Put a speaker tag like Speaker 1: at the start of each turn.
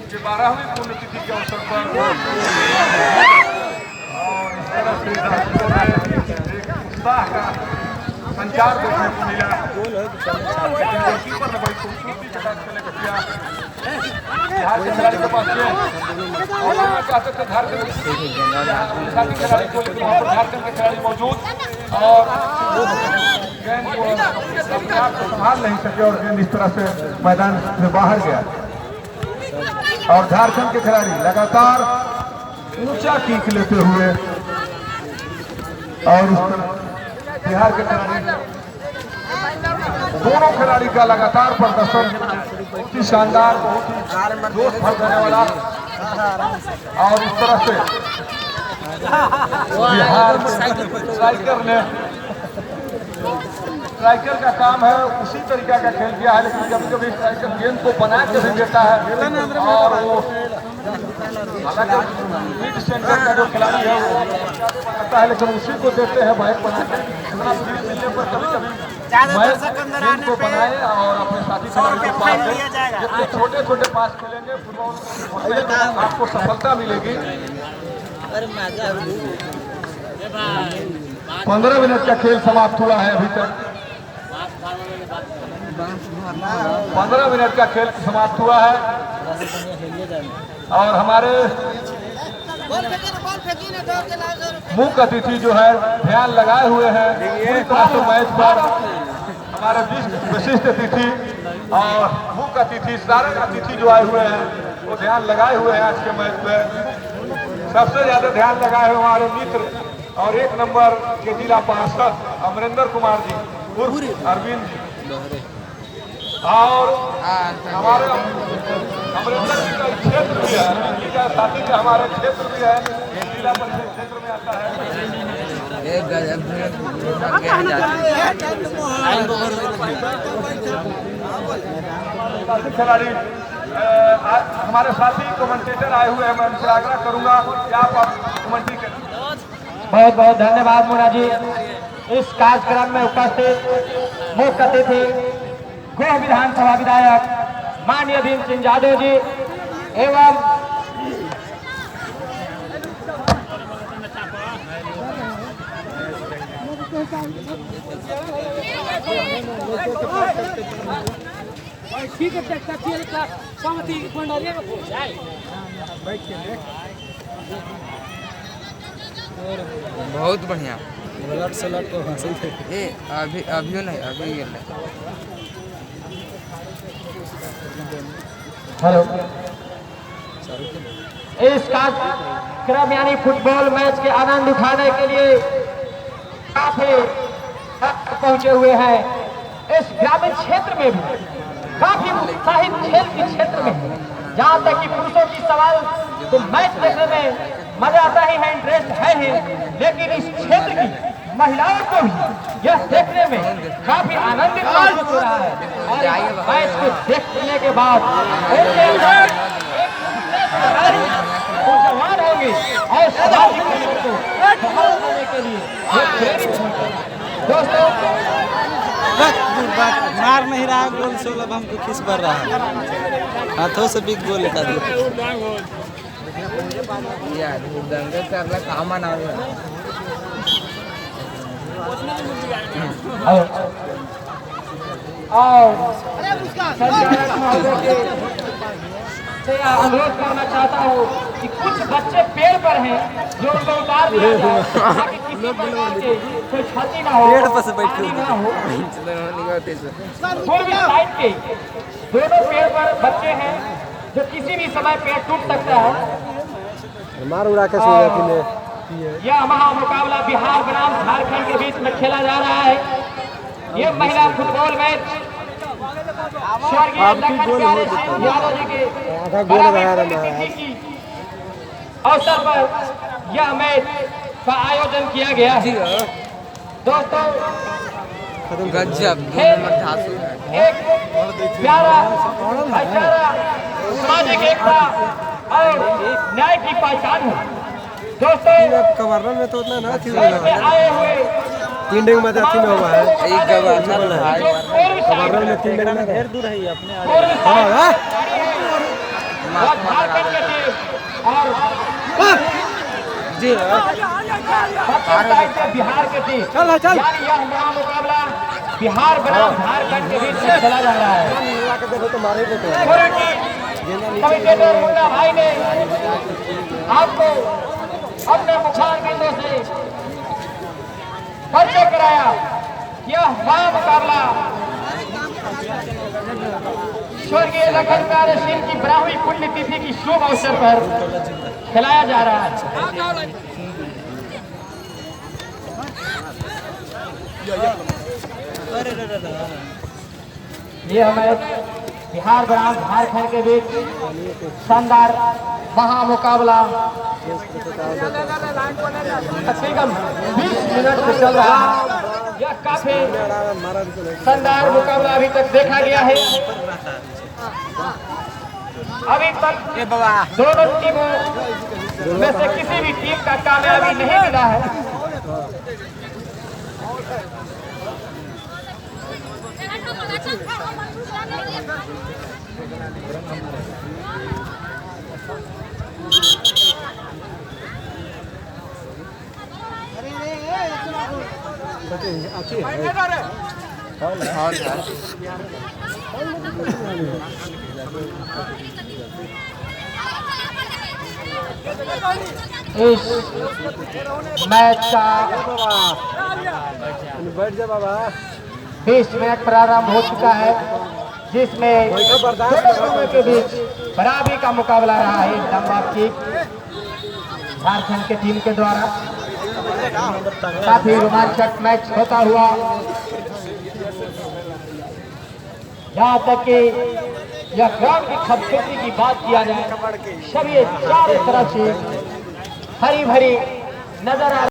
Speaker 1: उनके 12वीं पुण्यतिथि के अवसर पर और इस तरह से दर्शकों में एक उत्साह का संचार देखने को मिला। लेकिन गोलकीपर ने बड़ी खूबसूरती के साथ खेलने का किया। बिहार के खिलाड़ी के पास और चाहते थे झारखंड साथी खिलाड़ी को, लेकिन वहाँ पर झारखंड के खिलाड़ी मौजूद और गेंद को अपने आप को संभाल नहीं सके और गेंद इस तरह से मैदान से बाहर गया। और झारखंड के खिलाड़ी लगातार ऊंचा किक लेते हुए और इस तरह बिहार के खिलाड़ी, दोनों खिलाड़ी का लगातार प्रदर्शन बहुत ही शानदार, बहुत ही जोश भर देने वाला। और इस तरह से बिहार स्ट्राइकर का काम है, उसी तरीका का खेल किया है। लेकिन कभी कभी स्ट्राइकर गेंद को बना के भी देता है और वो हालांकि मिड सेंटर का जो खिलाड़ी है वो करता है, लेकिन उसी को देते हैं बैक बना के। मिलने पर कभी कभी गेंद को बनाए और अपने साथी खिलाड़ी को पास दे। जितने छोटे छोटे पास खेलेंगे फुटबॉल आपको सफलता मिलेगी। 15 मिनट का खेल समाप्त हुआ है अभी तक। 15 मिनट का खेल समाप्त हुआ है और हमारे मुख्य अतिथि जो है ध्यान लगाए हुए हैं पूरी तरह से मैच पर। हमारे विशिष्ट अतिथि और मुख्य अतिथि, सारे अतिथि जो आए हुए हैं वो ध्यान लगाए हुए हैं आज के मैच में। सबसे ज्यादा ध्यान लगाए हुए हमारे मित्र और 1 नंबर के जिला पार्षद अमरेंद्र कुमार जी उर्फ अरविंद जी, और हमारे अमरेंद्र जी का क्षेत्र भी है, अरविंद जी का साथी का हमारे क्षेत्र भी है, जिला परिषद क्षेत्र में आता है। खिलाड़ी हमारे साथी कमेंटेटर आए हुए हैं, मैं उनसे आग्रह करूंगा कि आप कमेंट्री करें।
Speaker 2: बहुत बहुत धन्यवाद मुन्ना जी। इस कार्यक्रम में उपस्थित मुख्य अतिथि गृह विधानसभा विधायक माननीय भीम सिंह यादव जी एवं
Speaker 3: बहुत बढ़िया
Speaker 4: सलाट को
Speaker 3: ए अभी नहीं अभी
Speaker 2: हेलो। इस कार्यक्रम यानी फुटबॉल मैच के आनंद उठाने के लिए काफी पहुंचे हुए हैं। इस ग्रामीण क्षेत्र में भी काफी उत्साहित खेल के क्षेत्र में, जहां तक कि पुरुषों की सवाल तो मैच देखने में मजा आता ही है, इंटरेस्ट है ही, लेकिन इस क्षेत्र की महिलाओं को भी यह देखने में काफी आनंदित महसूस हो रहा है। और मैच को देखने के बाद उनके अंदर जवान होंगे और सामाजिक को संभालने के लिए प्रेरित होंगे। दोस्तों
Speaker 4: मार नहीं रहा गोल, 16 हमको खिस भर रहा है, हाथों से बिग गोल लेता दिया
Speaker 3: यार दंगल करला काम ना
Speaker 2: अनुरोध करना चाहता हूँ कि कुछ बच्चे पेड़ पर हैं जो उनको उतार दिया जाए ताकि किसी प्रकार की कोई क्षति ना हो,
Speaker 4: पेड़ पर से बैठ के
Speaker 2: ना हो। पूर्वी साइड के दोनों पेड़ पर बच्चे हैं जो किसी भी समय पेड़ टूट सकता है।
Speaker 4: मार उड़ा के
Speaker 2: यह महामुकाबला बिहार बनाम झारखंड के बीच में खेला जा रहा है। ये महिला फुटबॉल मैच स्वर्गीय लखन प्यारे सिंह यादव जी के की अवसर पर यह मैच का आयोजन किया गया है। दोस्तों
Speaker 3: गजब
Speaker 2: एक प्यारा भाईचारा, सामाजिक एकता और न्याय की पहचान है। दोस्तों
Speaker 4: कवर्नर में तो उतना ना थी,
Speaker 2: आए हुए
Speaker 4: 3 डेग में थी में हुआ है
Speaker 3: गवर्नर
Speaker 4: कवर्नर में 3 डेग में ढेर दूर है अपने
Speaker 2: और और
Speaker 3: जी
Speaker 2: साइड से बिहार के टीम यानी यह मुकाबला बिहार बनाम झारखंड के बीच में चला जा रहा है। कमेंटेटर मुन्ना भाई ने आपको अपने मुखार बिंदु से परिचय कराया। यह मुकाबला स्वर्गीय लखन प्यारे सिंह की 12वीं पुण्यतिथि की शुभ अवसर पर खिलाया जा रहा है। ये मैच बिहार बनाम झारखंड के बीच शानदार महामुकाबला तकरीबन 20 मिनट से चल रहा है। यह काफी शानदार मुकाबला अभी तक देखा गया है। अभी तक दोनों टीमों में से किसी भी टीम का कामयाबी नहीं मिला है। इस मैच का 20 मिनट प्रारंभ हो चुका है, जिसमें दोनों टीमों के बीच बराबरी का मुकाबला रहा है। लंबा किक झारखंड के टीम के द्वारा काफी रोमांचक मैच होता हुआ, यहाँ तक कि यह ग्राउंड की खूबसूरती की बात किया जाए, सभी चारों तरफ से हरी भरी नजर आ